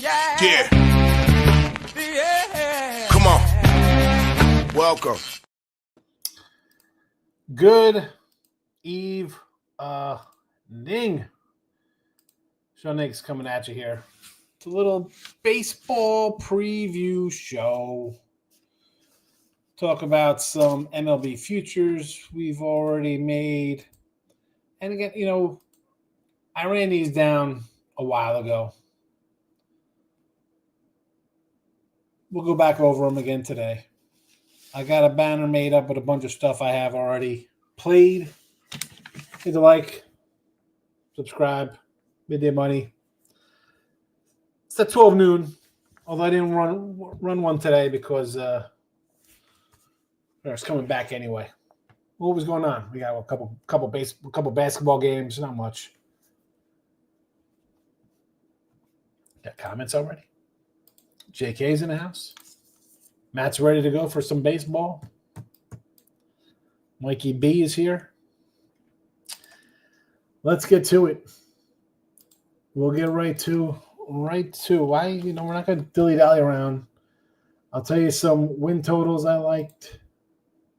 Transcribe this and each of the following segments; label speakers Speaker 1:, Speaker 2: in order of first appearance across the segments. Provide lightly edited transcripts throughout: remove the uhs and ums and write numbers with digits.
Speaker 1: Yeah. Come on. Welcome.
Speaker 2: Good evening. Sean Higgs coming at you here. It's a little baseball preview show. Talk about some MLB futures we've already made. And again, I ran these down a while ago. We'll go back over them again today. I got a banner made up with a bunch of stuff I have already played. Hit a like, subscribe, midday money. It's at 12 noon, although I didn't run one today because it's coming back anyway. What was going on? We got a couple basketball games, not much. Got comments already? JK's in the house. Matt's ready to go for some baseball. Mikey B is here. Let's get to it. We'll get right to why, we're not going to dilly-dally around. I'll tell you some win totals I liked.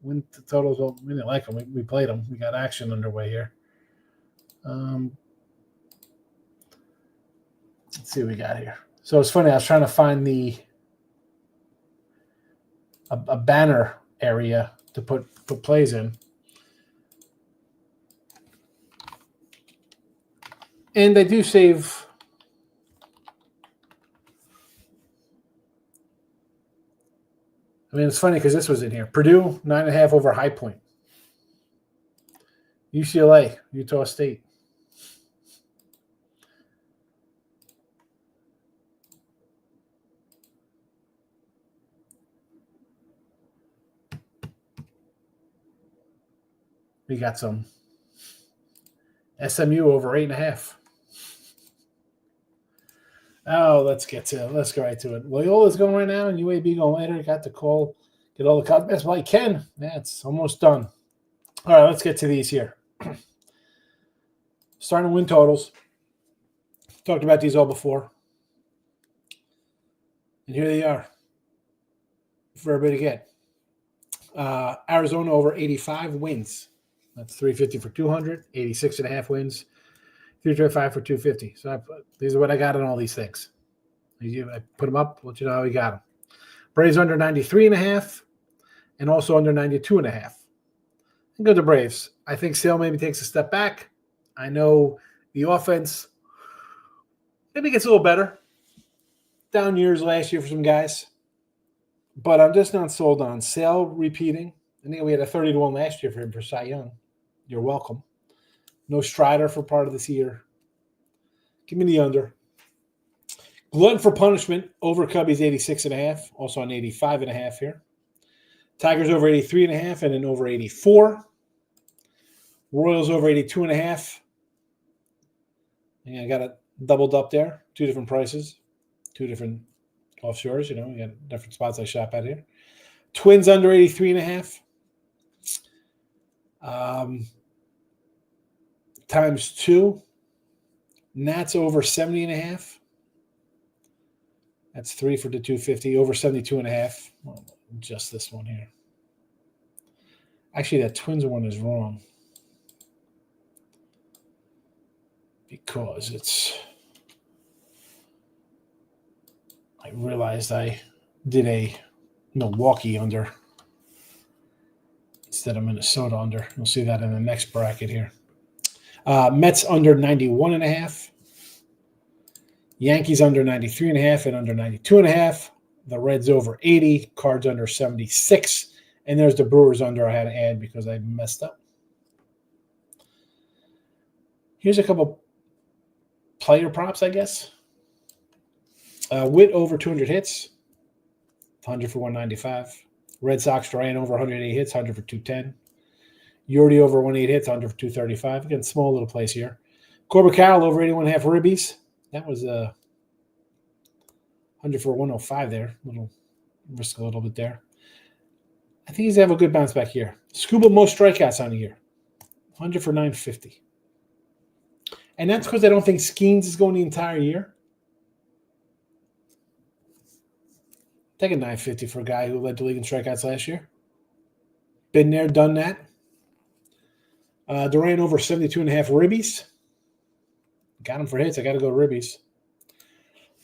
Speaker 2: Win totals, well, we didn't like them. We played them. We got action underway here. Let's see what we got here. So it's funny. I was trying to find a banner area to put plays in. And they do save. I mean, it's funny because this was in here. Purdue, 9.5 over High Point. UCLA, Utah State. We got some SMU over 8.5. Oh, let's go right to it. Loyola's going right now, and UAB going later. Got the call. Get all the cuts. Best I can. That's almost done. All right, let's get to these here. Starting win totals. Talked about these all before. And here they are for everybody to get. Arizona over 85 wins. That's 350 for 200. 86.5 wins. 325 for 250. So these are what I got on all these things. I put them up. Let you know how we got them. Braves under 93.5 and also under 92.5. And go to Braves. I think Sale maybe takes a step back. I know the offense maybe gets a little better. Down years last year for some guys. But I'm just not sold on Sale repeating. I think we had a 30-1 last year for him for Cy Young. You're welcome. No Strider for part of this year. Give me the under. Glutton for punishment over Cubbies 86.5. Also on 85.5 here. Tigers over 83.5 and then over 84. Royals over 82.5. And I got it doubled up there. Two different prices. Two different offshores. We got different spots I shop at here. Twins under 83.5. Times 2. Nats over 70.5. That's 3 for the 250. Over 72.5. Well, just this one here. Actually, that Twins one is wrong. Because I realized I did a Milwaukee under instead of Minnesota under. You'll see that in the next bracket here. Mets under 91.5. Yankees under 93.5 and under 92.5. The Reds over 80. Cards under 76. And there's the Brewers under I had to add because I messed up. Here's a couple player props, I guess. Witt over 200 hits. 100 for 195. Red Sox Duran over 180 hits. 100 for 210. Yordi over 180 hits, 100 for 235. Again, small little place here. Corbett Carroll over 81.5 ribbies. That was 100 for 105 there. Risk a little bit there. I think he's going to have a good bounce back here. Scuba most strikeouts on the year. 100 for 950. And that's because I don't think Skeens is going the entire year. Take a 950 for a guy who led the league in strikeouts last year. Been there, done that. Duran over 72.5 ribbies. Got him for hits. I got to go ribbies.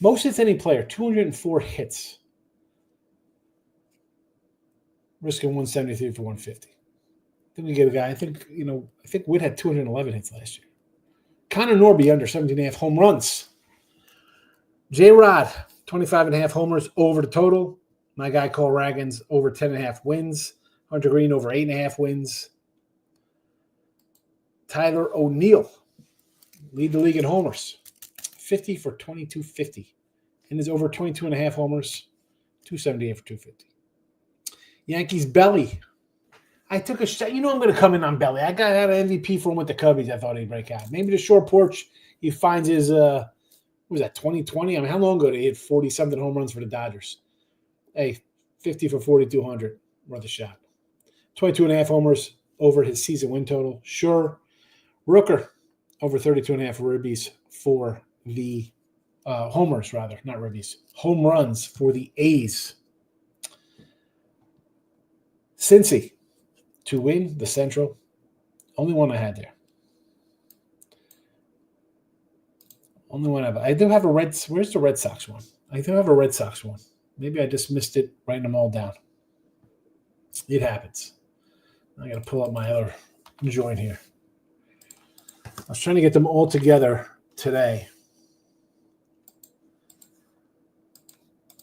Speaker 2: Most hits any player, 204 hits. Risking 173 for 150. Then we get a guy, I think Witt had 211 hits last year. Connor Norby under 17.5 home runs. J-Rod, 25.5 homers over the total. My guy Cole Raggins over 10.5 wins. Hunter Green over 8.5 wins. Tyler O'Neill, lead the league in homers. 50 for 2250. And is over 22.5 homers. 278 for 250. Yankees Belly. I took a shot. I'm going to come in on Belly. I had an MVP for him with the Cubbies. I thought he'd break out. Maybe the short porch, he finds his, what was that, 2020? I mean, how long ago did he hit 40-something home runs for the Dodgers? Hey, 50 for 4,200. Worth a shot. 22.5 homers over his season win total. Sure. Rooker over 32.5 ribbies for the homers, rather, not ribbies. Home runs for the A's. Cincy to win the Central. Only one I had there. Only one I do have a Red. Where's the Red Sox one? I do have a Red Sox one. Maybe I just missed it, writing them all down. It happens. I got to pull up my other joint here. I was trying to get them all together today,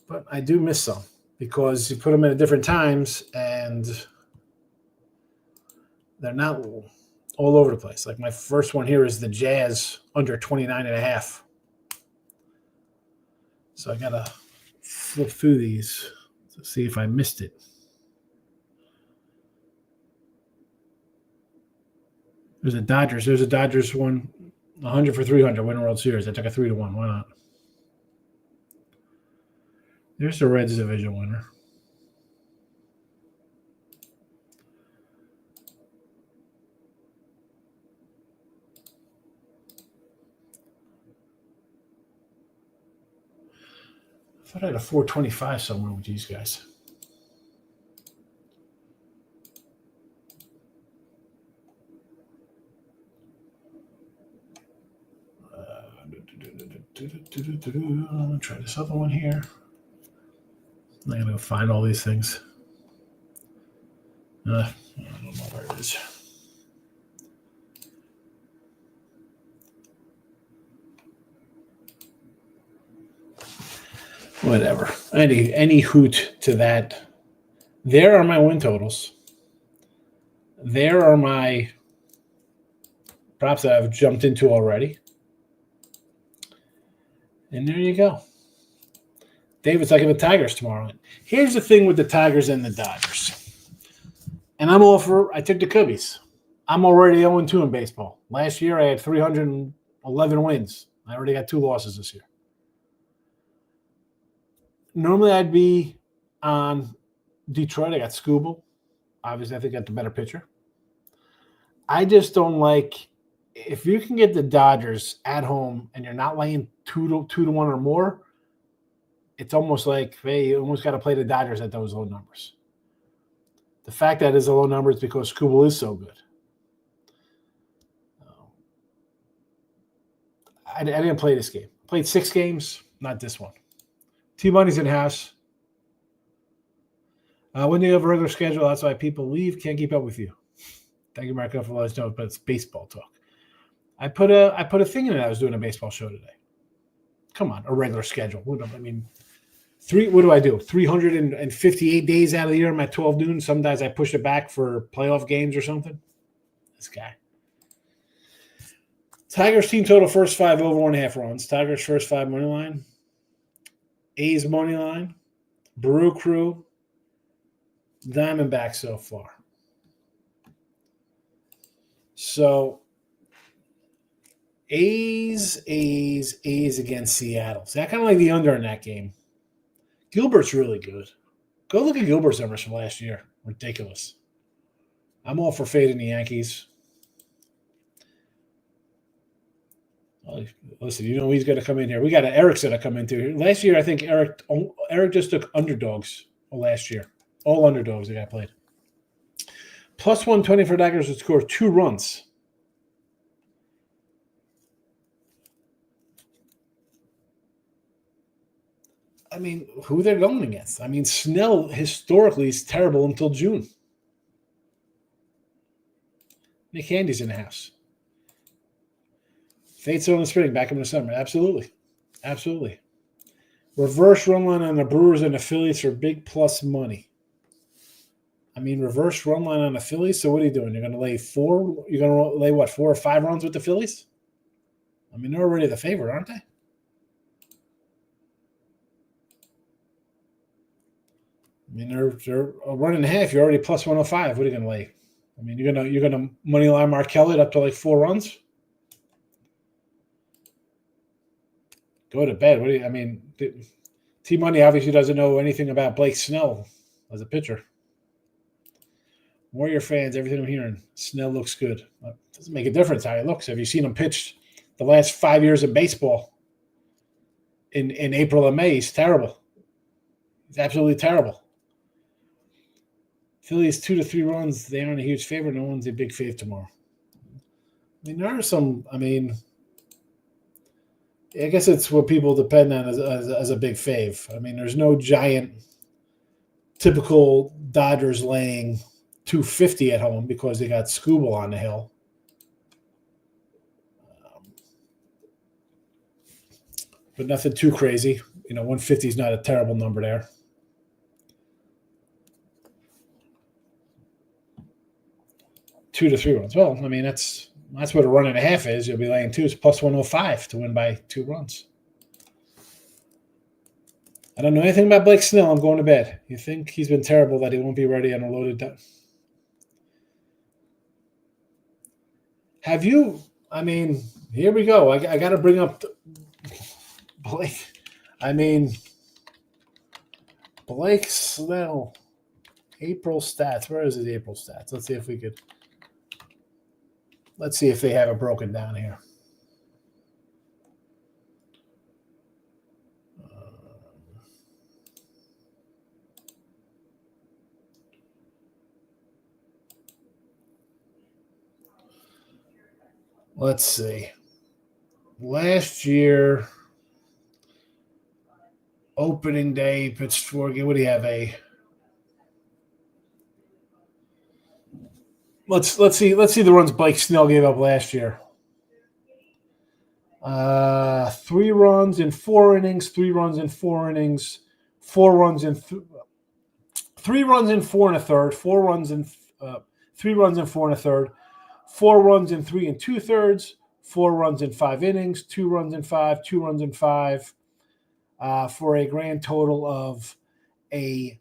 Speaker 2: but I do miss some because you put them in at different times and they're not all over the place. Like my first one here is the Jazz under 29.5. So I got to flip through these to see if I missed it. There's a Dodgers one, 100 for 300, win World Series. I took a 3-1. Why not? There's the Reds division winner. I thought I had a 425 somewhere with these guys. I'm going to try this other one here. I'm going to find all these things. I don't know where it is. Whatever. Any hoot to that. There are my win totals. There are my props that I've jumped into already. And there you go. David's like the Tigers tomorrow. Here's the thing with the Tigers and the Dodgers. And I took the Cubbies. I'm already 0-2 in baseball. Last year I had 311 wins. I already got 2 losses this year. Normally I'd be on Detroit. I got Scooble. Obviously, I think I got the better pitcher. I just don't like if you can get the Dodgers at home and you're not laying 2-1 or more, it's almost like, hey, you almost got to play the Dodgers at those low numbers. The fact that it's a low number is because Scooble is so good. I didn't play this game. Played 6 games, not this one. T-Money's in house. When you have a regular schedule, that's why people leave. Can't keep up with you. Thank you, Marco, for letting us know, but it's baseball talk. I put a thing in it. I was doing a baseball show today. Come on, a regular schedule. What do I do? 358 days out of the year, I'm at 12 noon. Sometimes I push it back for playoff games or something. This guy. Tigers team total first 5 over 1.5 runs. Tigers first 5 money line. A's money line. Brew Crew. Diamondbacks so far. So A's against Seattle. See, I kind of like the under in that game. Gilbert's really good. Go look at Gilbert's numbers from last year. Ridiculous. I'm all for fading the Yankees. Listen, he's going to come in here. We got Eric's going to come into here. Last year, I think Eric just took underdogs last year. All underdogs the guy played. Plus 120 for Tigers would score 2 runs. I mean, who they're going against? I mean, Snell historically is terrible until June. Nick Handy's in the house. Fate's in the spring, back in the summer. Absolutely. Absolutely. Reverse run line on the Brewers and the Phillies for big plus money. I mean, reverse run line on the Phillies. So what are you doing? You're going to lay 4? You're going to lay, 4 or 5 runs with the Phillies? I mean, they're already the favorite, aren't they? I mean, they're a run and a half. You're already plus 105. What are you going to lay? I mean, you're gonna money line Markel it up to like 4 runs. Go to bed. T-Money obviously doesn't know anything about Blake Snell as a pitcher. Warrior fans, everything I'm hearing, Snell looks good. It doesn't make a difference how he looks. Have you seen him pitch the last 5 years of baseball? In April and May, he's terrible. He's absolutely terrible. Phillies 2 to 3 runs. They aren't a huge favorite. No one's a big fave tomorrow. I mean, there are some. I mean, I guess it's what people depend on as a big fave. I mean, there's no giant, typical Dodgers laying 250 at home because they got Scooble on the hill. But nothing too crazy. 150 is not a terrible number there. Two to 3 runs. Well, I mean, that's what a run and a half is. You'll be laying 2. It's plus 105 to win by 2 runs. I don't know anything about Blake Snell. I'm going to bed. You think he's been terrible that he won't be ready on a loaded down? Have you? I mean, here we go. I got to bring up Blake. I mean, Blake Snell. April stats. Where is his April stats? Let's see if we could. Let's see if they have it broken down here. Let's see. Last year, opening day, pitched 4. What do you have? Let's see the runs Blake Snell gave up last year. 3 runs in 4 innings, 3 runs in 4 innings, 4 runs in 3 runs in 4 1/3, 4 runs in 3 runs in 4 1/3, 4 runs in 3 2/3, 4 runs in 5 innings, 2 runs in 5, 2 runs in 5, for a grand total of a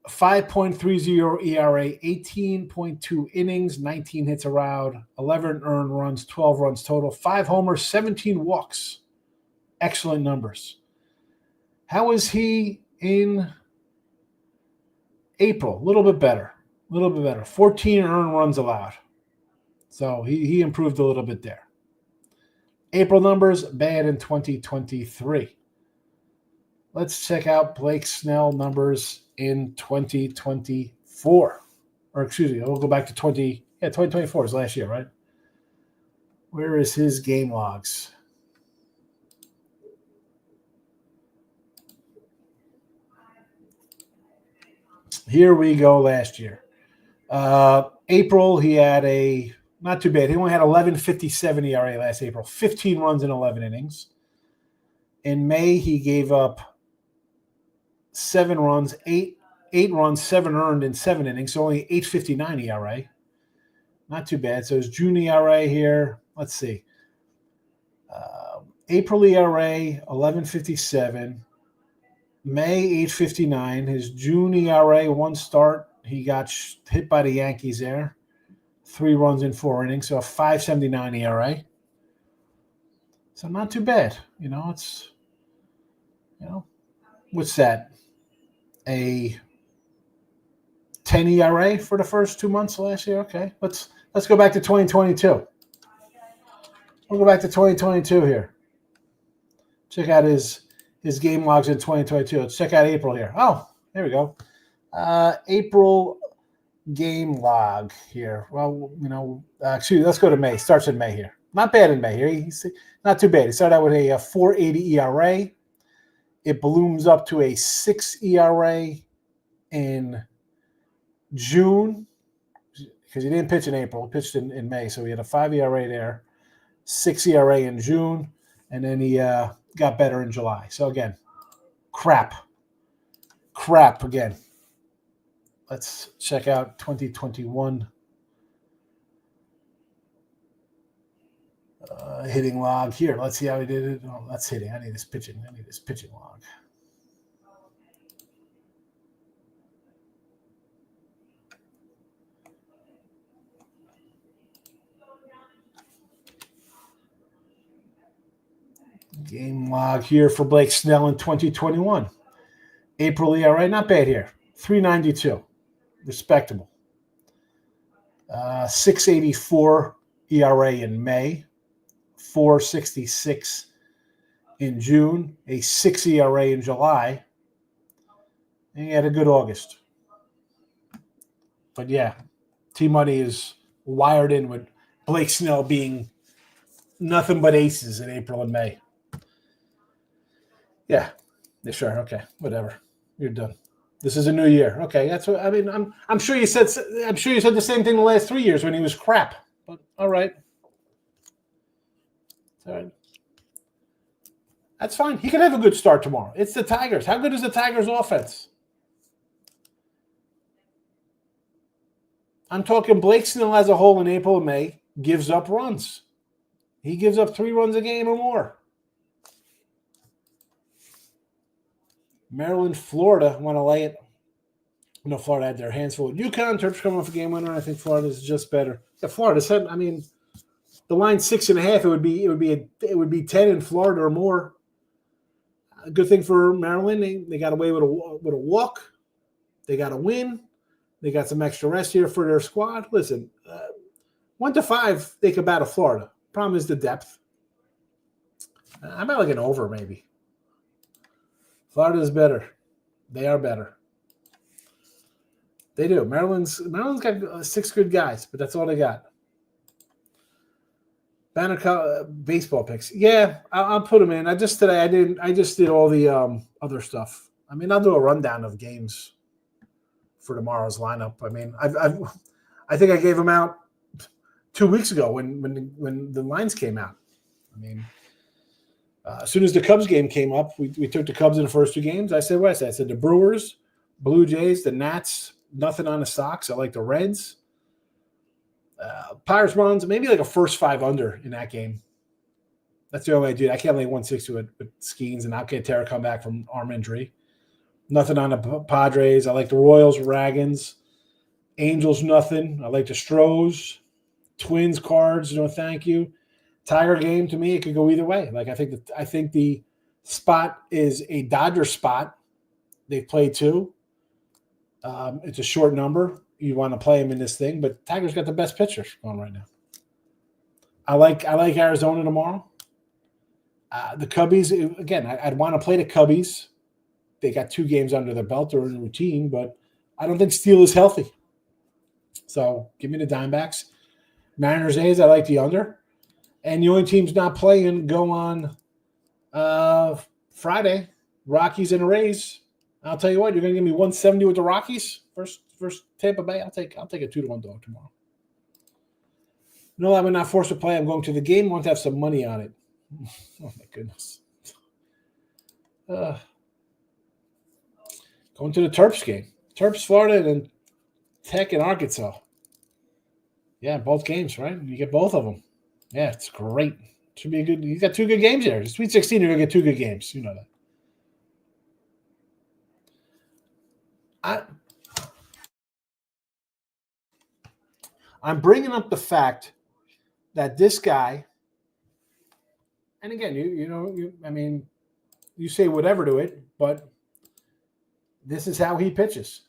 Speaker 2: 5.30 ERA, 18.2 innings, 19 hits allowed, 11 earned runs, 12 runs total, 5 homers, 17 walks. Excellent numbers. How is he in April? A little bit better. 14 earned runs allowed. So he improved a little bit there. April numbers, bad in 2023. Let's check out Blake Snell numbers in 2024. Or excuse me, we'll go back to 2024 is last year, right? Where is his game logs? Here we go last year. April, he had not too bad. He only had 11.57 ERA last April, 15 runs in 11 innings. In May, he gave up 7 runs, 8 runs, 7 earned in 7 innings, so only 8.59 ERA. Not too bad. So his June ERA here, let's see. April ERA, 11.57. May, 8.59. His June ERA, 1 start. He got hit by the Yankees there. 3 runs in 4 innings, so a 5.79 ERA. So not too bad. It's, what's that? A 10 ERA for the first 2 months last year. Okay, let's go back to 2022. We'll go back to 2022 here. Check out his game logs in 2022. Let's check out April here. Oh, there we go. April game log here. Well, excuse me, let's go to May. Starts in May here. Not bad in May here. He's not too bad. He started out with a 4.80 ERA. It balloons up to a 6 ERA in June because he didn't pitch in April. He pitched in May, so he had a 5 ERA there, 6 ERA in June, and then he got better in July. So again, crap again. Let's check out 2021 hitting log here. Let's see how he did it. Oh, that's hitting. I need this pitching log. Game log here for Blake Snell in 2021. April ERA, not bad here. 3.92. Respectable. 6.84 ERA in May. 4.66 in June. A 6 ERA in July. And he had a good August. But yeah, T-Money is wired in with Blake Snell being nothing but aces in April and May. Yeah, sure. Okay, whatever. You're done. This is a new year. Okay, that's what I mean. I'm sure you said the same thing the last 3 years when he was crap. But all right, it's all right. That's fine. He can have a good start tomorrow. It's the Tigers. How good is the Tigers' offense? I'm talking Blake Snell as a whole in April and May gives up runs. He gives up 3 runs a game or more. Maryland, Florida want to lay it. No, Florida had their hands full with UConn. Terps coming off a game winner. I think Florida is just better. Yeah, Florida said. I mean, the line's 6.5. It would be 10 in Florida or more. A good thing for Maryland. They got away with a walk. They got a win. They got some extra rest here for their squad. Listen, 1 to 5, they could battle Florida. Problem is the depth. I'm about like an over maybe. Florida is better. They are better. They do. Maryland's got 6 good guys, but that's all they got. Banner baseball picks. Yeah, I'll put them in. I just did all the other stuff. I mean, I'll do a rundown of games for tomorrow's lineup. I mean, I think I gave them out 2 weeks ago when the lines came out. I mean. As soon as the Cubs game came up, we took the Cubs in the first 2 games. I said, what I said? I said the Brewers, Blue Jays, the Nats, nothing on the Sox. I like the Reds. Pirates runs, maybe like a first 5 under in that game. That's the only way I do it. I can't lay 160 with Skeens and Alcantara come back from arm injury. Nothing on the Padres. I like the Royals, Dragons. Angels, nothing. I like the Stros. Twins, Cards, no thank you. Tiger game, to me, it could go either way. Like I think the spot is a Dodger spot. They've played 2. It's a short number. You want to play them in this thing, but Tiger's got the best pitchers going right now. I like Arizona tomorrow. The Cubbies, again, I'd want to play the Cubbies. They got 2 games under their belt or in routine, but I don't think Steele is healthy. So give me the Diamondbacks. Mariners A's, I like the under. And the only teams not playing go on Friday, Rockies and Rays. I'll tell you what, you're going to give me 170 with the Rockies versus Tampa Bay. I'll take a 2-1 dog tomorrow. No, I'm not forced to play. I'm going to the game. I want to have some money on it. Oh, my goodness. Going to the Terps game. Terps, Florida, and then Tech and Arkansas. Yeah, both games, right? You get both of them. Yeah, it's great. Should be a good. You got 2 good games there. Sweet 16, you're gonna get 2 good games. You know that. I'm bringing up the fact that this guy, and again, you say whatever to it, but this is how he pitches.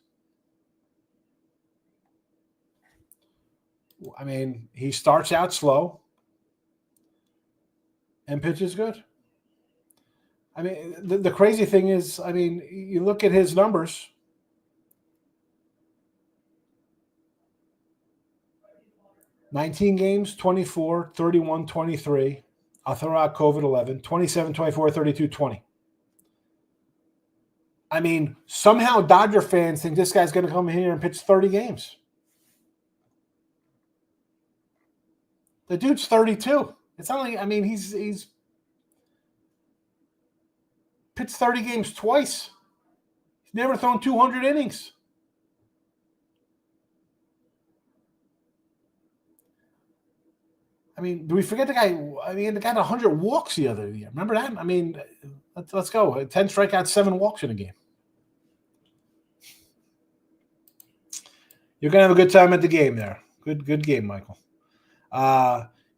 Speaker 2: I mean, he starts out slow. and pitches good. I mean, the crazy thing is, I mean, you look at his numbers. "19 games, 24, 31, 23. I'll throw out COVID-11, 27, 24, 32, 20. I mean, somehow Dodger fans think this guy's going to come in here and pitch 30 games. The dude's 32. It's not like, I mean, he's pitched 30 games twice. He's never thrown 200 innings. I mean, do we forget the guy? I mean, the guy had 100 walks the other year. Remember that? I mean, let's go. 10 strikeouts, 7 walks in a game. You're going to have a good time at the game there. Good game, Michael.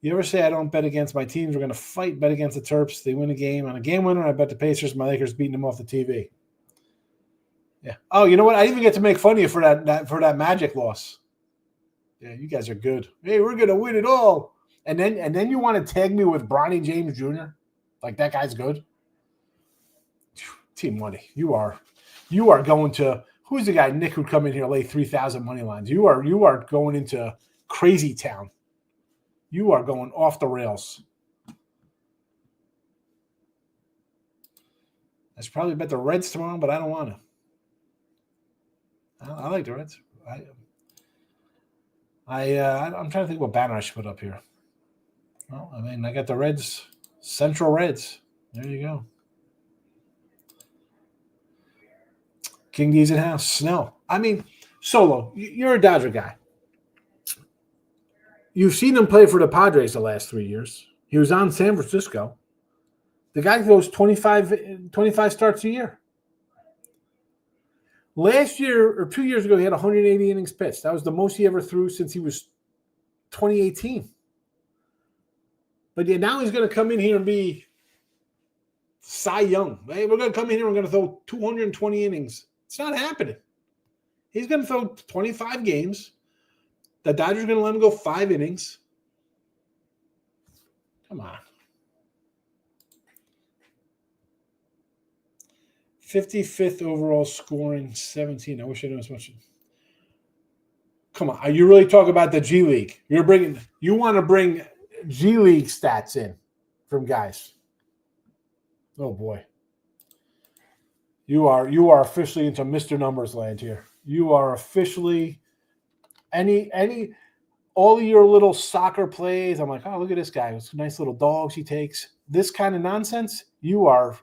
Speaker 2: You ever say I don't bet against my teams? We're going to fight, bet against the Terps. They win a game. On a game winner, I bet the Pacers. My Lakers beating them off the TV. Yeah. Oh, you know what? I even get to make fun of you for that Magic loss. Yeah, you guys are good. Hey, we're going to win it all. And then you want to tag me with Bronny James Jr.? Like that guy's good? Team money. You are going to – who's the guy, Nick, who'd come in here lay 3,000 money lines? You are going into crazy town. You are going off the rails. I should probably bet the Reds tomorrow, but I don't want to. I like the Reds. I'm trying to think what banner I should put up here. Well, I mean, I got the Reds, Central Reds. There you go. King D's in house. Snell. I mean, Solo, you're a Dodger guy. You've seen him play for the Padres the last 3 years. He was on San Francisco. The guy goes 25 starts a year. Last year or 2 years ago, he had 180 innings pitched. That was the most he ever threw since he was 2018. But yeah, now he's going to come in here and be Cy Young. Hey, we're going to come in here and we're going to throw 220 innings. It's not happening. He's going to throw 25 games. The Dodgers are going to let him go 5 innings. Come on. 55th overall scoring, 17. I wish I knew as much. Come on. Are you really talking about the G League? You want to bring G League stats in from guys. Oh boy. You are officially into Mr. Numbers land here. You are officially all of your little soccer plays. I'm like, oh, look at this guy. It's nice little dogs he takes. This kind of nonsense, you are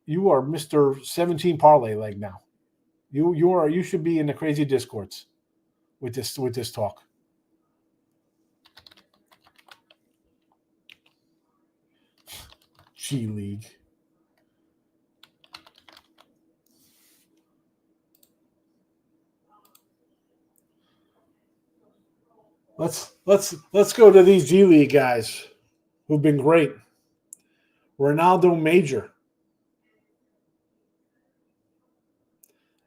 Speaker 2: Mr. 17 parlay leg now. You should be in the crazy discords with this talk. G League. Let's go to these G League guys who've been great. Ronaldo Major.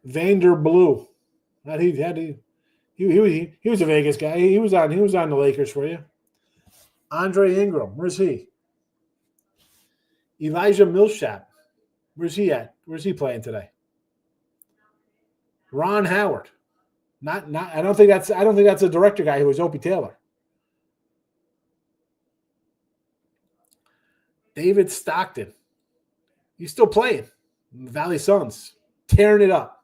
Speaker 2: Vander Blue. He was a Vegas guy. He was on the Lakers for you. Andre Ingram. Where's he? Elijah Millsap. Where's he at? Where's he playing today? Ron Howard. Not. I don't think that's a director guy who was Opie Taylor. David Stockton. He's still playing. Valley Suns. Tearing it up.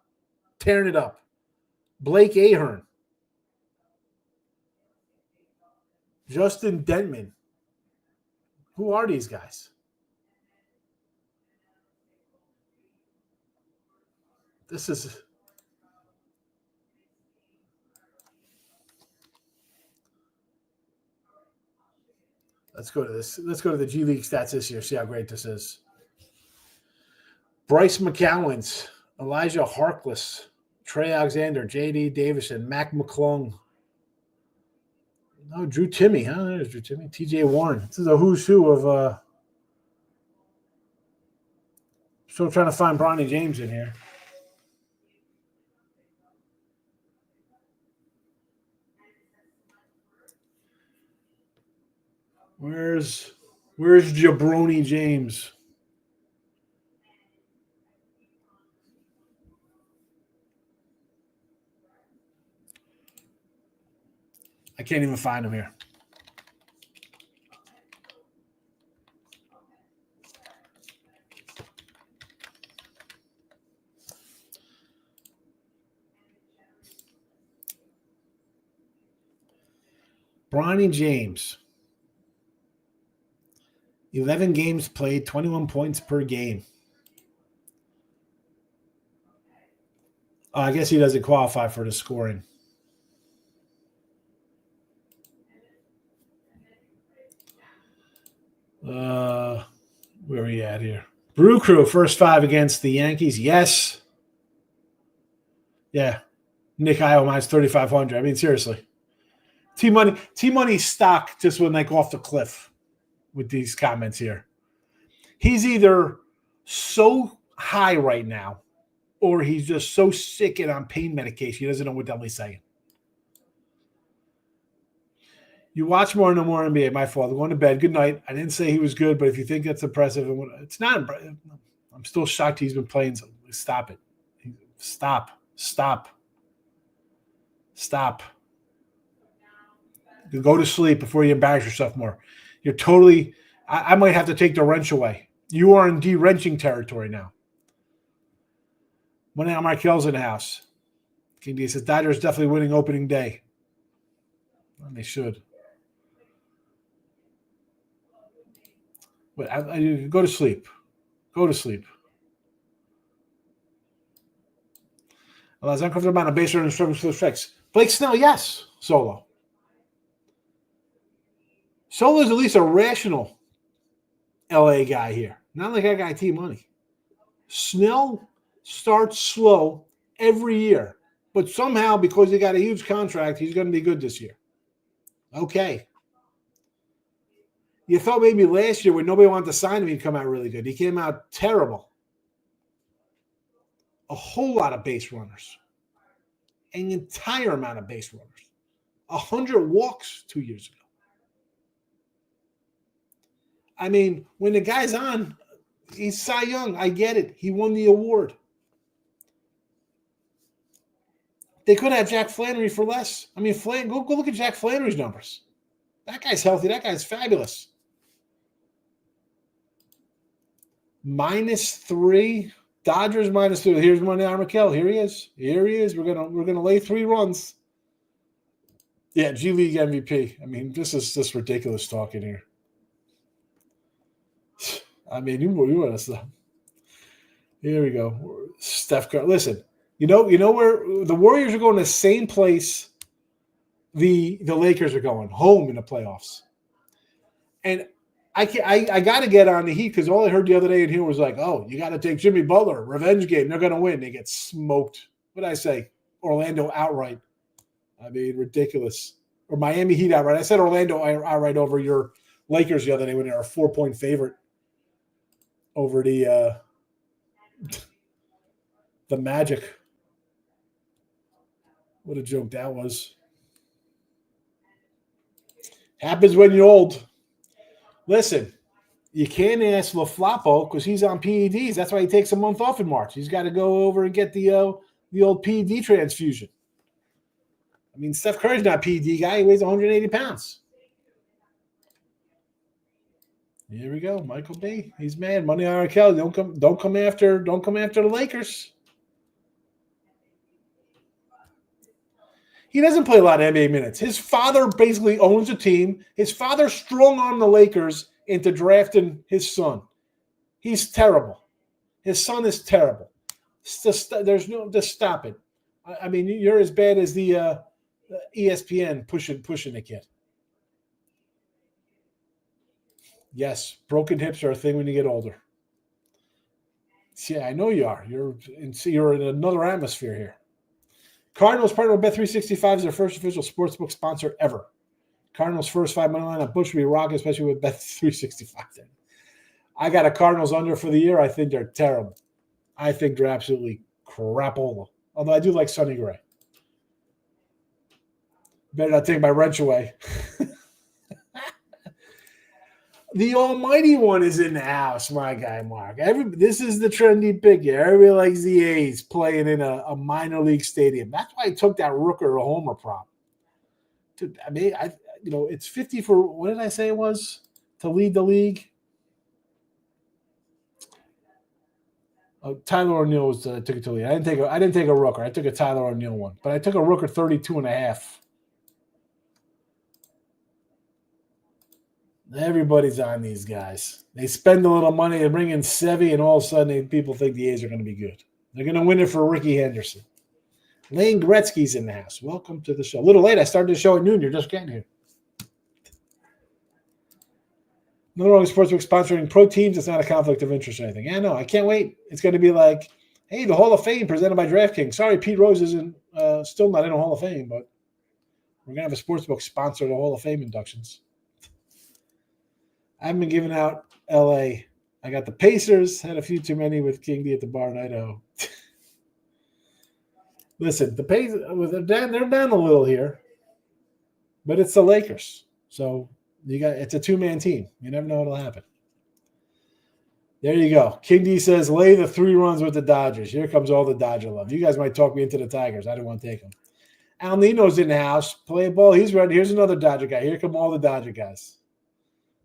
Speaker 2: Blake Ahern. Justin Dentman. Who are these guys? This is Let's go to this. Let's go to the G League stats this year. See how great this is. Bryce McCallens, Elijah Harkless, Trey Alexander, J.D. Davison, Mac McClung. No, Drew Timmy, huh? There's Drew Timmy. T.J. Warren. This is a who's who of still trying to find Bronny James in here. Where's Jabroni James? I can't even find him here. Bronny James. 11 games played, 21 points per game. I guess he doesn't qualify for the scoring. Where are we at here? Brew Crew, first 5 against the Yankees. Yes. Yeah. Nick Iowa minus 3,500. I mean, seriously. T-Money stock just went like off the cliff with these comments here. He's either so high right now or he's just so sick and on pain medication he doesn't know what the hell he's saying. You watch more and more NBA. My fault. I'm going to bed. Good night. I didn't say he was good, but if you think that's impressive, it's not impressive. I'm still shocked he's been playing. So stop it. Stop. You go to sleep before you embarrass yourself more. You're totally – I might have to take the wrench away. You are in de-wrenching territory now. Money on Markel's in the house. King D says, Dodgers definitely winning opening day. And they should. But go to sleep. Go to sleep. Well, I was uncomfortable on a base runner and struggles for the strikes. Blake Snell, yes. Solo. Solo's at least a rational LA guy here. Not like that guy T-Money. Snell starts slow every year. But somehow, because he got a huge contract, he's going to be good this year. Okay. You thought maybe last year when nobody wanted to sign him, he'd come out really good. He came out terrible. A whole lot of base runners. An entire amount of base runners. 100 walks 2 years ago. I mean, when the guy's on, he's Cy Young. I get it. He won the award. They could have Jack Flannery for less. I mean, go look at Jack Flannery's numbers. That guy's healthy. That guy's fabulous. -3. Dodgers -2. Here's money on Raquel. Here he is. We're gonna lay 3 runs. Yeah, G League MVP. I mean, this is just ridiculous talking here. I mean, you want to stop. Here we go. Steph Curry. Listen, you know where the Warriors are going the same place the Lakers are going, home in the playoffs. And I got to get on the Heat because all I heard the other day in here was like, oh, you got to take Jimmy Butler, revenge game. They're going to win. They get smoked. What did I say? Orlando outright. I mean, ridiculous. Or Miami Heat outright. I said Orlando outright over your Lakers the other day when they were a 4-point favorite over the Magic. What a joke that was. Happens when you're old. Listen, you can't ask LaFloppo because he's on PEDs. That's why he takes a month off in March. He's got to go over and get the old PED transfusion. I mean, Steph Curry's not a PED guy. He weighs 180 pounds. Here we go, Michael B. He's mad. Money on Raquel. Don't come after the Lakers. He doesn't play a lot of NBA minutes. His father basically owns a team. His father strong-armed the Lakers into drafting his son. He's terrible. His son is terrible. Just stop it. I mean, you're as bad as the ESPN pushing the kid. Yes, broken hips are a thing when you get older. Yeah, I know you are. You're in another atmosphere here. Cardinals partner with Bet365 as their first official sportsbook sponsor ever. Cardinals' first 5 money line on Bush will be rocking, especially with Bet365. I got a Cardinals under for the year. I think they're terrible. I think they're absolutely crapola. Although I do like Sonny Gray. Better not take my wrench away. The almighty one is in the house, my guy, Mark. This is the trendy pick here. Everybody likes the A's playing in a minor league stadium. That's why I took that Rooker or Homer prop. Dude, I mean, it's 50 for, what did I say it was to lead the league? Tyler O'Neill was took it to lead. I didn't take a Rooker. I took a Tyler O'Neill one, but I took a Rooker 32.5. Everybody's on these guys. They spend a little money, they bring in Sevy, and all of a sudden people think the A's are going to be good. They're going to win it for Ricky Henderson. Lane Gretzky's in the house. Welcome to the show. A little late. I started the show at noon. You're just getting here. Another wrong sportsbook sponsoring pro teams. It's not a conflict of interest or anything. Yeah, no, I can't wait. It's going to be like, hey, the Hall of Fame presented by DraftKings. Sorry, Pete Rose isn't still not in the Hall of Fame, but we're going to have a sportsbook sponsor the Hall of Fame inductions. I haven't been giving out L.A. I got the Pacers, had a few too many with King D at the bar in Idaho. Listen, the Pacers, they're down a little here, but it's the Lakers. So it's a two-man team. You never know what'll happen. There you go. King D says, lay the 3 runs with the Dodgers. Here comes all the Dodger love. You guys might talk me into the Tigers. I didn't want to take them. Al Nino's in the house. Play ball. He's ready. Here's another Dodger guy. Here come all the Dodger guys.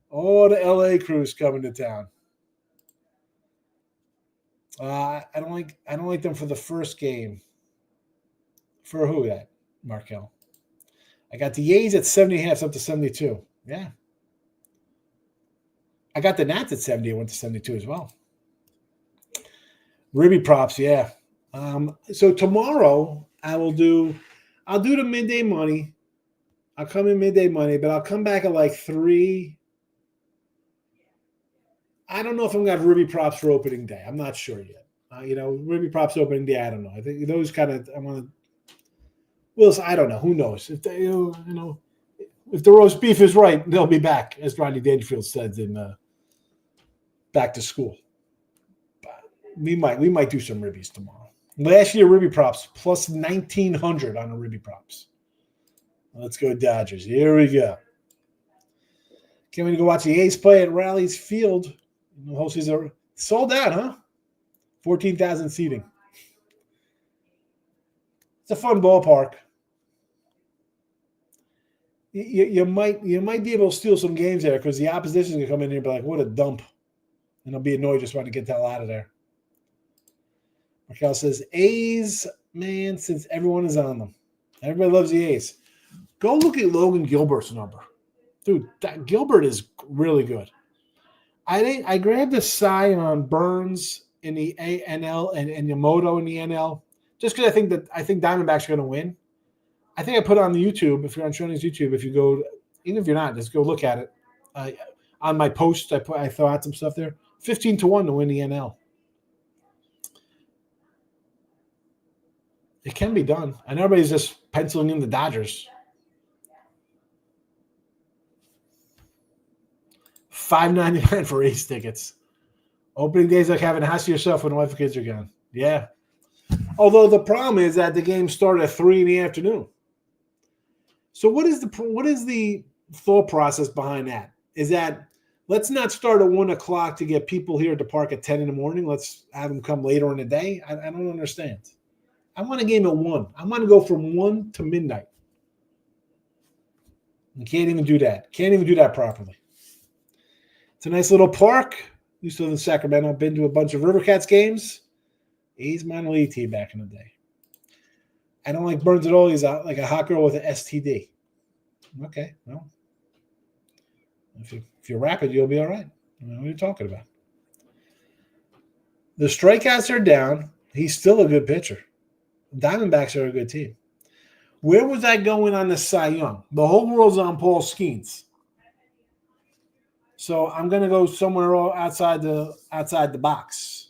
Speaker 2: All the LA crews coming to town. I don't like them for the first game. For who that, Markel? I got the A's at 70.5 up to 72. Yeah. I got the Nats at 70. It went to 72 as well. Ribby props, yeah. So tomorrow I'll do the midday money. I'll come in midday money, but I'll come back at like 3. I don't know if I'm going to have Ruby props for opening day. I'm not sure yet. Ruby props opening day, I don't know. I think those kind of, I want to, Willis, I don't know. Who knows? If they, if the roast beef is right, they'll be back, as Rodney Dangerfield said in Back to School. But we might do some Ribbies tomorrow. Last year, Ribby props plus 1,900 on the Ribby props. Let's go Dodgers. Here we go. Can't wait to go watch the A's play at Rally's Field. The whole season sold out, huh? 14,000 seating. It's a fun ballpark. You might be able to steal some games there because the opposition is going to come in here and be like, what a dump. And they'll be annoyed just wanting to get the hell out of there. Markel says, A's, man, since everyone is on them. Everybody loves the A's. Go look at Logan Gilbert's number. Dude, Gilbert is really good. I grabbed a Cy on Burns in the ANL and Yamamoto in the NL just because I think Diamondbacks are going to win. I think I put on the YouTube, if you're on Shoney's YouTube, if you go, even if you're not, just go look at it. On my post, I throw out some stuff there. 15-1 to win the NL. It can be done. And everybody's just penciling in the Dodgers. $5.99 for A's tickets. Opening days like having a house to yourself when the wife and kids are gone. Yeah. Although the problem is that the games start at 3 in the afternoon. So what is the thought process behind that? Is that let's not start at 1 o'clock to get people here at the park at 10 in the morning. Let's have them come later in the day. I don't understand. I want a game at 1. I want to go from 1 to midnight. You can't even do that. Can't even do that properly. It's a nice little park. Used to live in Sacramento. I've been to a bunch of Rivercats games. A's minor league team back in the day. I don't like Burns at all. He's like a hot girl with an STD. Okay, well, if you're rapid, you'll be all right. I don't know what you're talking about. The strikeouts are down. He's still a good pitcher. Diamondbacks are a good team. Where was I going on the Cy Young? The whole world's on Paul Skeens. So I'm going to go somewhere outside the box.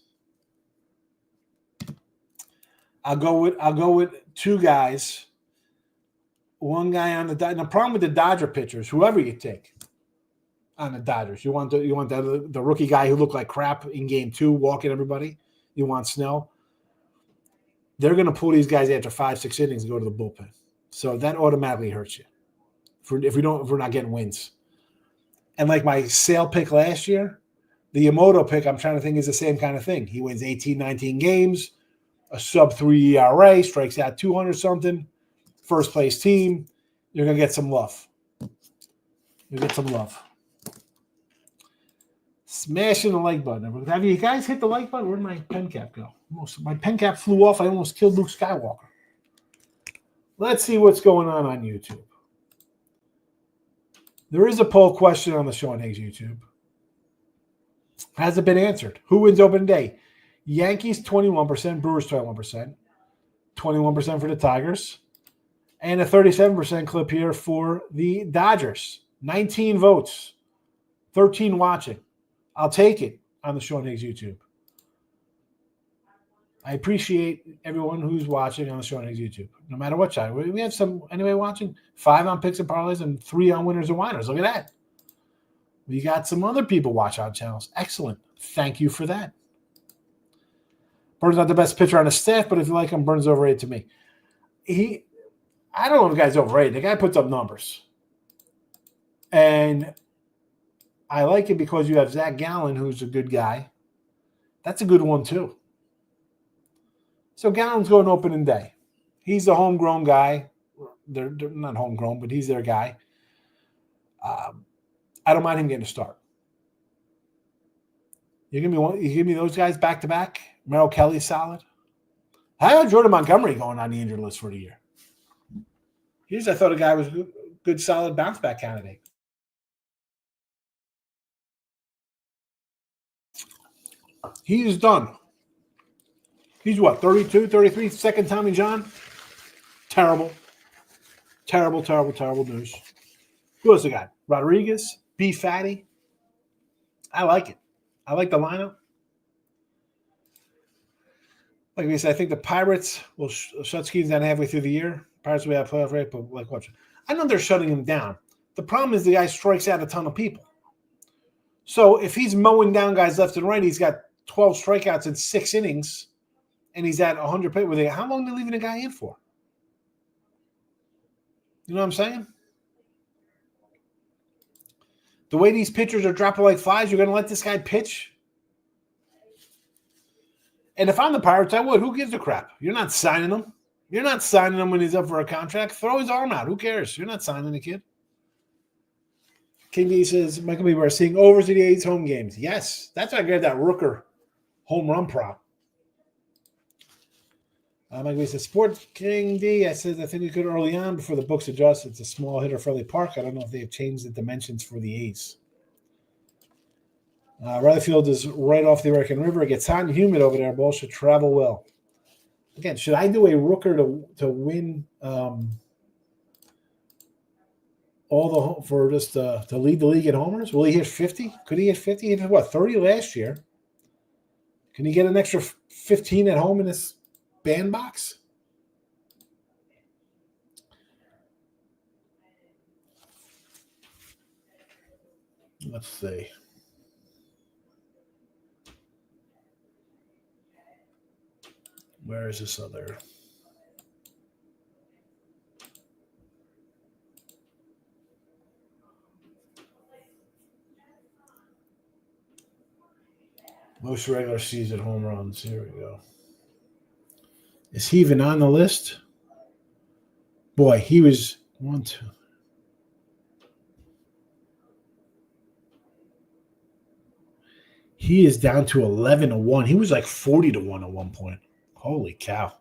Speaker 2: I'll go with 2 guys. One guy on the Dodgers. The problem with the Dodger pitchers, whoever you take on the Dodgers, you want the rookie guy who looked like crap in game 2, walking everybody. You want Snell. They're going to pull these guys after 5-6 innings and go to the bullpen. So that automatically hurts you if we're not getting wins. And like my Sale pick last year, the Yamamoto pick, I'm trying to think, is the same kind of thing. He wins 18, 19 games, a sub-3 ERA, strikes out 200-something, first place team. You're going to get some love. You'll get some love. Smashing the like button. Have you guys hit the like button? Where'd my pen cap go? My pen cap flew off. I almost killed Luke Skywalker. Let's see what's going on YouTube. There is a poll question on the Sean Higgs YouTube. Hasn't been answered. Who wins open day? Yankees 21%, Brewers 21%, 21% for the Tigers, and a 37% clip here for the Dodgers. 19 votes, 13 watching. I'll take it on the Sean Higgs YouTube. I appreciate everyone who's watching on the Sean Higgs YouTube, no matter what side. We have some anyway watching. 5 on picks and parlays and 3 on winners and whiners. Look at that. We got some other people watch our channels. Excellent. Thank you for that. Burns not the best pitcher on the staff, but if you like him, Burns overrated to me. I don't know if the guy's overrated. The guy puts up numbers. And I like it because you have Zach Gallen, who's a good guy. That's a good one, too. So Gallen's going opening day. He's a homegrown guy. They're not homegrown, but he's their guy. I don't mind him getting a start. You give me those guys back to back. Merrill Kelly's solid. How about Jordan Montgomery going on the injured list for the year? I thought a guy was a good, solid bounce back candidate. He is done. He's what, 32, 33, second Tommy John? Terrible. Terrible, terrible, terrible news. Who else we got? Rodriguez, B. Fatty. I like it. I like the lineup. Like we said, I think the Pirates will shut Skeens down halfway through the year. Pirates will have playoff rate, but like what? I know they're shutting him down. The problem is the guy strikes out a ton of people. So if he's mowing down guys left and right, he's got 12 strikeouts in 6 innings, and he's at 100 plate. How long are they leaving a guy in for? You know what I'm saying? The way these pitchers are dropping like flies, you're going to let this guy pitch? And if I'm the Pirates, I would. Who gives a crap? You're not signing him. You're not signing him when he's up for a contract. Throw his arm out. Who cares? You're not signing the kid. King D says, Michael B. We're seeing overs in the A's home games. Yes. That's why I grabbed that Rooker home run prop. Michael B. says, Sport King D. I said, I think we could early on before the books adjust. It's a small hitter-friendly park. I don't know if they have changed the dimensions for the A's. Riley Field is right off the American River. It gets hot and humid over there. Ball should travel well. Again, should I do a Rooker to win to lead the league in homers? Will he hit 50? Could he hit 50? He hit 30 last year. Can he get an extra 15 at home in this bandbox? Let's see. Where is this other? Most regular season home runs. Here we go. Is he even on the list? Boy, he was 1, 2. He is down to 11-1. He was like 40-1 at one point. Holy cow.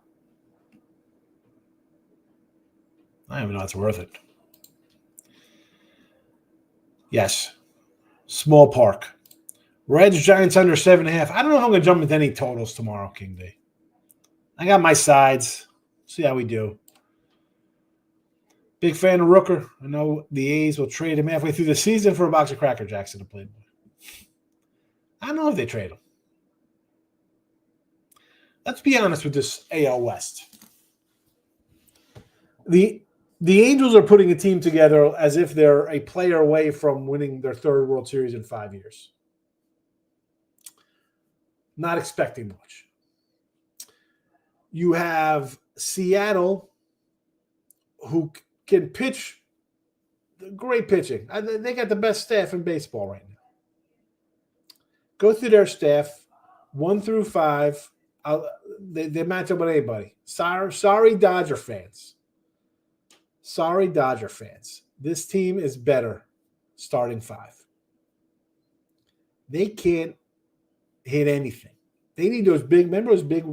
Speaker 2: I don't even know it's worth it. Yes. Small park. Reds, Giants under 7.5. I don't know if I'm going to jump into any totals tomorrow, King D. I got my sides. See how we do. Big fan of Rooker. I know the A's will trade him halfway through the season for a box of Cracker Jacks in a Playboy. I don't know if they trade him. Let's be honest with this AL West. The Angels are putting a team together as if they're a player away from winning their 3rd World Series in 5 years. Not expecting much. You have Seattle, who can pitch Great pitching. They got the best staff in baseball right now. Go through their staff, 1 through 5. They match up with anybody. Sorry, Dodger fans. Sorry, Dodger fans. This team is better starting 5. They can't hit anything. They need those big. Remember those big?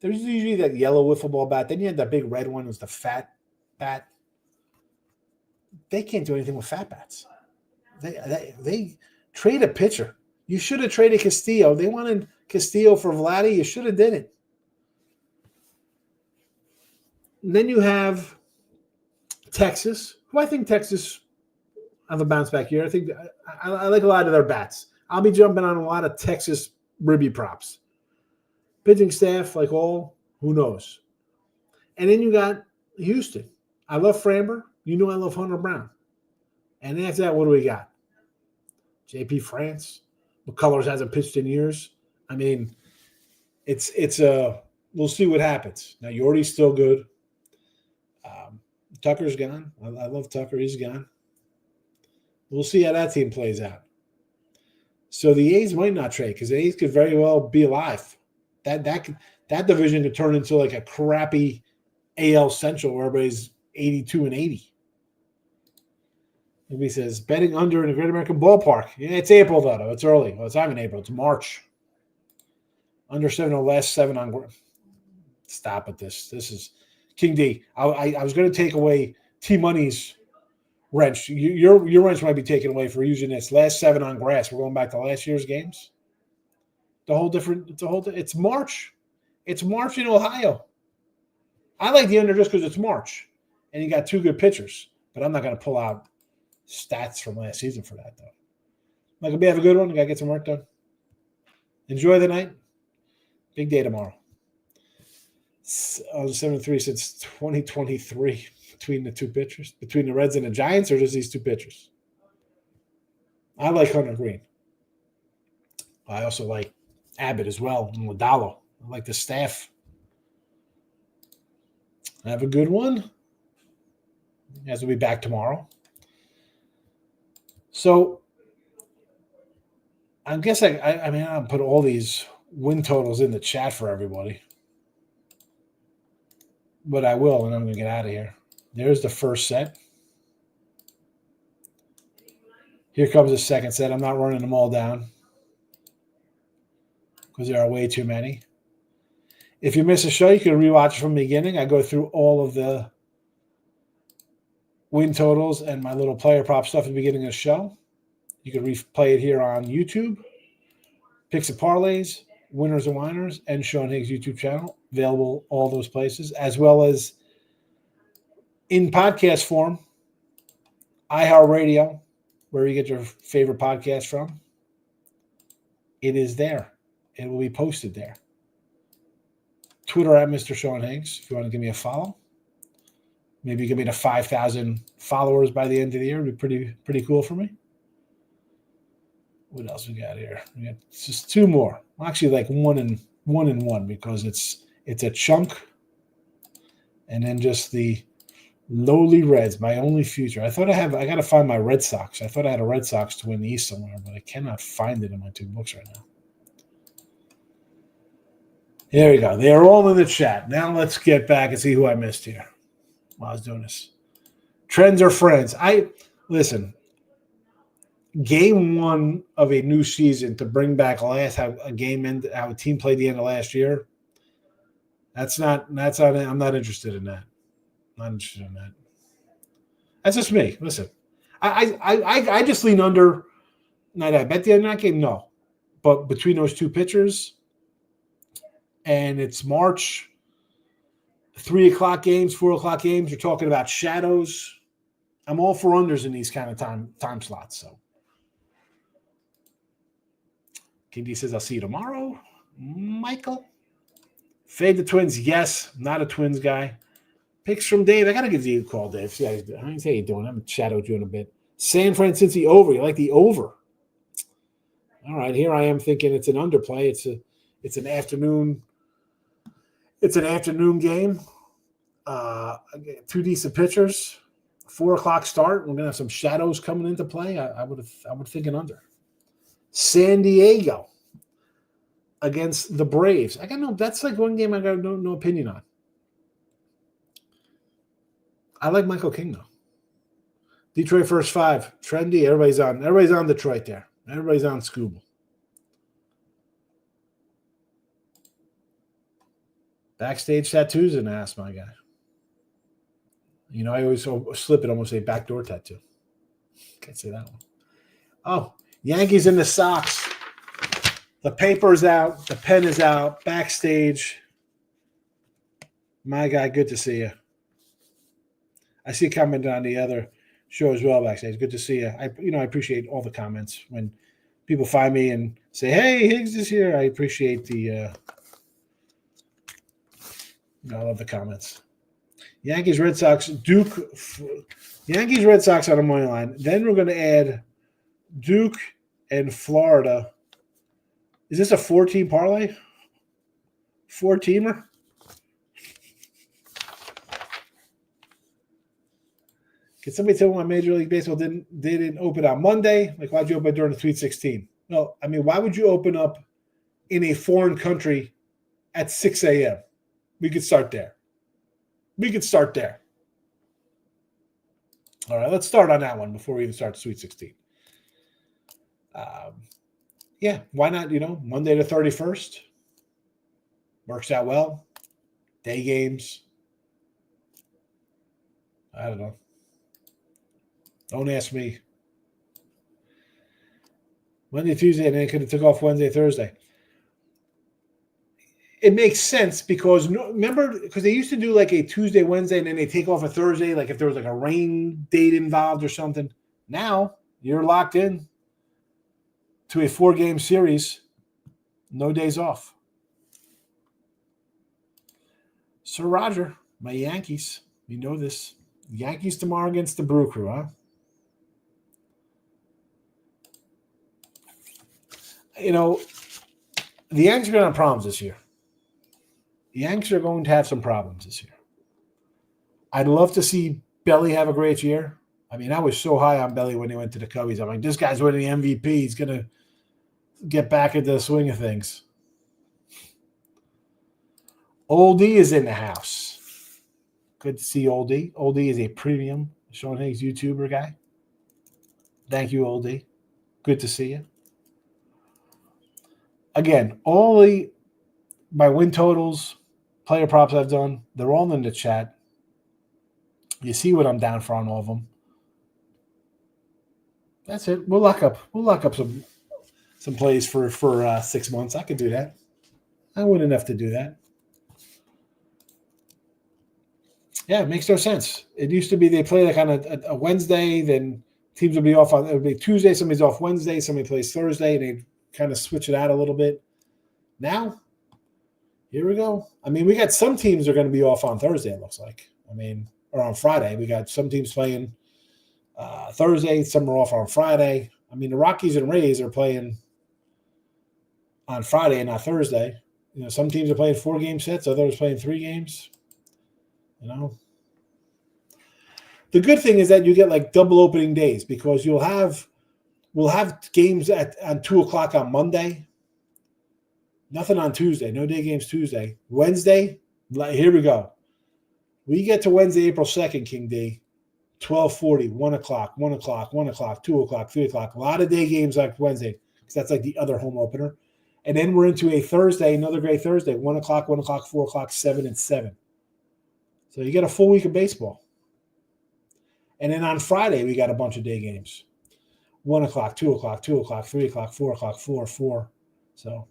Speaker 2: There's usually that yellow wiffle ball bat. Then you had that big red one. It was the fat bat. They can't do anything with fat bats. They trade a pitcher. You should have traded Castillo. They wanted Castillo for Vladdy. You should have did it. And then you have Texas, who I think Texas have a bounce back year. I think I like a lot of their bats. I'll be jumping on a lot of Texas Ribby props. Pitching staff, like all, who knows? And then you got Houston. I love Framber. You know I love Hunter Brown. And after that, what do we got? JP France. McCullers hasn't pitched in years. I mean, we'll see what happens. Now, Yordy's still good. Tucker's gone. I love Tucker. He's gone. We'll see how that team plays out. So the A's might not trade because the A's could very well be alive. That division could turn into like a crappy AL Central where everybody's 82 and 80. He says, betting under in the Great American Ballpark. Yeah, it's April, though. It's early. Well, it's not even April. It's March. Under 7 or less, 7 on. Stop at this. This is King D. I was going to take away T-Money's wrench. Your wrench might be taken away for using this. Last 7 on grass. We're going back to last year's games. It's March. It's March in Ohio. I like the under just because it's March. And you got 2 good pitchers. But I'm not going to pull out stats from last season for that, though. Michael B, have a good one. You got to get some work done. Enjoy the night. Big day tomorrow. 7-3 since 2023 between the 2 pitchers, between the Reds and the Giants, or just these 2 pitchers? I like Hunter Green. I also like Abbott as well, and Lodalo. I like the staff. Have a good one. You guys will be back tomorrow. So I guess I'll put all these win totals in the chat for everybody. But I will, and I'm going to get out of here. There's the first set. Here comes the second set. I'm not running them all down because there are way too many. If you miss a show, you can rewatch from the beginning. I go through all of the win totals and my little player prop stuff at the beginning of the show. You can replay it here on YouTube. Picks and parlays, winners and whiners, and Sean Higgs YouTube channel. Available all those places, as well as in podcast form, iHeartRadio, where you get your favorite podcast from. It is there. It will be posted there. Twitter at Mr. Sean Higgs, if you want to give me a follow. Maybe give me to 5,000 followers by the end of the year. It would be pretty cool for me. What else we got here? We got just 2 more. Actually, like one and one because it's a chunk, and then just the lowly Reds, my only future. I got to find my Red Sox. I thought I had a Red Sox to win the East somewhere, but I cannot find it in my 2 books right now. There we go. They are all in the chat. Now let's get back and see who I missed here while I was doing this. Trends are friends. Listen. Game 1 of a new season to bring back how a game ended, how a team played the end of last year. I'm not interested in that. Not interested in that. That's just me. Listen, I just lean under. Not I bet the other night game, no. But between those 2 pitchers, and it's March, 3:00 games, 4:00 games. You're talking about shadows. I'm all for unders in these kind of time slots. So. KD says, I'll see you tomorrow. Michael. Fade the Twins. Yes. Not a Twins guy. Picks from Dave. I got to give you a call, Dave. See how you doing? I haven't shadowed you in a bit. San Francisco over. You like the over? All right. Here I am thinking it's an underplay. It's an afternoon. It's an afternoon game. 2 decent pitchers. 4:00 start. We're gonna have some shadows coming into play. I would think an under. San Diego against the Braves. I got no. That's like one game I got no opinion on. I like Michael King though. Detroit first 5. Trendy. Everybody's on Detroit there. Everybody's on Scooble. Backstage tattoos in the ass, my guy. You know, I always slip it, almost say backdoor tattoo. Can't say that one. Oh, Yankees in the Sox. The paper's out. The pen is out. Backstage. My guy, good to see you. I see a comment on the other show as well backstage. Good to see you. I appreciate all the comments when people find me and say, "Hey, Higgs is here." I appreciate the. I love the comments. Yankees, Red Sox, Duke. Yankees, Red Sox on the money line. Then we're going to add Duke and Florida. Is this a 4-team parlay? 4-teamer? Can somebody tell me why Major League Baseball didn't open on Monday? Like, why'd you open during the Sweet 16? No, I mean, why would you open up in a foreign country at 6 a.m.? We could start there. All right, let's start on that one before we even start the Sweet 16. Yeah, why not, Monday the 31st? Works out well. Day games. I don't know. Don't ask me. Monday, Tuesday, and then could have took off Wednesday, Thursday. It makes sense because because they used to do like a Tuesday, Wednesday, and then they take off a Thursday, like if there was like a rain date involved or something. Now you're locked in to a 4-game series, no days off. Sir Roger, my Yankees, you know this. Yankees tomorrow against the Brew Crew, huh? The Yankees are going to have problems this year. The Yankees are going to have some problems this year. I'd love to see Belly have a great year. I mean, I was so high on Belly when he went to the Cubbies. I'm like, this guy's winning the MVP. He's going to get back into the swing of things. Oldie is in the house. Good to see Oldie. Oldie is a premium Sean Higgs YouTuber guy. Thank you, Oldie. Good to see you. Again, all my win totals, player props I've done, they're all in the chat. You see what I'm down for on all of them. That's it. We'll lock up some plays for 6 months. I could do that. I wouldn't have to do that. Yeah, it makes no sense. It used to be they play like on a Wednesday, then teams would be off on it would be Tuesday, somebody's off Wednesday, somebody plays Thursday, and they kind of switch it out a little bit. Now, here we go. I mean, we got some teams are going to be off on Thursday, it looks like. I mean, or on Friday. We got some teams playing Thursday, some are off on Friday. I mean, the Rockies and Rays are playing on Friday and not Thursday. Some teams are playing 4-game sets, others playing 3 games. The good thing is that you get like double opening days because we'll have games on 2:00 on Monday. Nothing on Tuesday. No day games Tuesday. Wednesday, here we go. We get to Wednesday, April 2nd, King D, 12:40, 1 o'clock, 1 o'clock, 1 o'clock, 2 o'clock, 3 o'clock. A lot of day games like Wednesday because that's like the other home opener. And then we're into a Thursday, another great Thursday, 1 o'clock, 1 o'clock, 4 o'clock, 7 and 7. So you get a full week of baseball. And then on Friday, we got a bunch of day games. 1 o'clock, 2 o'clock, 2 o'clock, 3 o'clock, 4 o'clock, 4. So,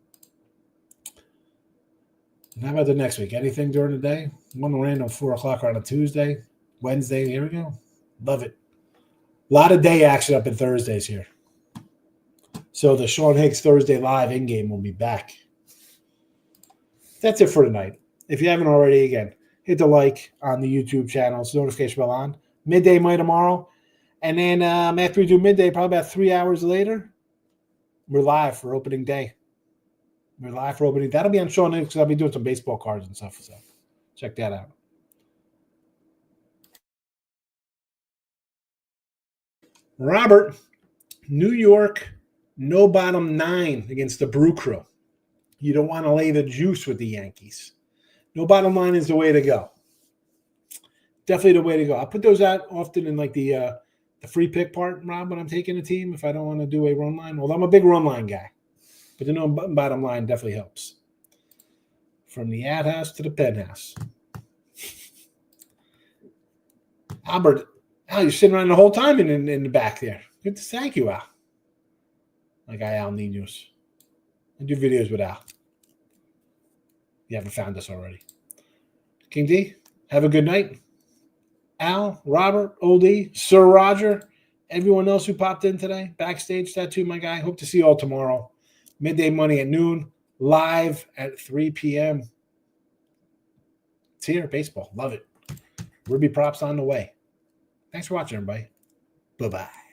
Speaker 2: and how about the next week? Anything during the day? One random 4 o'clock on a Tuesday, Wednesday. Here we go. Love it. A lot of day action up in Thursdays here. So the Sean Higgs Thursday Live in-game will be back. That's it for tonight. If you haven't already, again, hit the like on the YouTube channel. It's notification bell on. Midday my tomorrow. And then after we do midday, probably about 3 hours later, we're live for opening day. That'll be on Sean Higgs because I'll be doing some baseball cards and stuff. So check that out. Robert, New York, no bottom 9 against the Brew Crew. You don't want to lay the juice with the Yankees. No bottom line is the way to go. Definitely the way to go. I'll put those out often in like the free pick part, Rob, when I'm taking a team if I don't want to do a run line. Well, I'm a big run line guy. But the no bottom line definitely helps. From the ad house to the penthouse. Albert, Al, you're sitting around the whole time in the back there. Good to thank you, Al. My guy Al Ninos. I do videos with Al. You haven't found us already. King D, have a good night. Al, Robert, Old E, Sir Roger, everyone else who popped in today. Backstage tattoo, my guy. Hope to see you all tomorrow. Midday Money at noon. Live at 3 p.m. It's here. Baseball. Love it. Ruby props on the way. Thanks for watching, everybody. Bye-bye.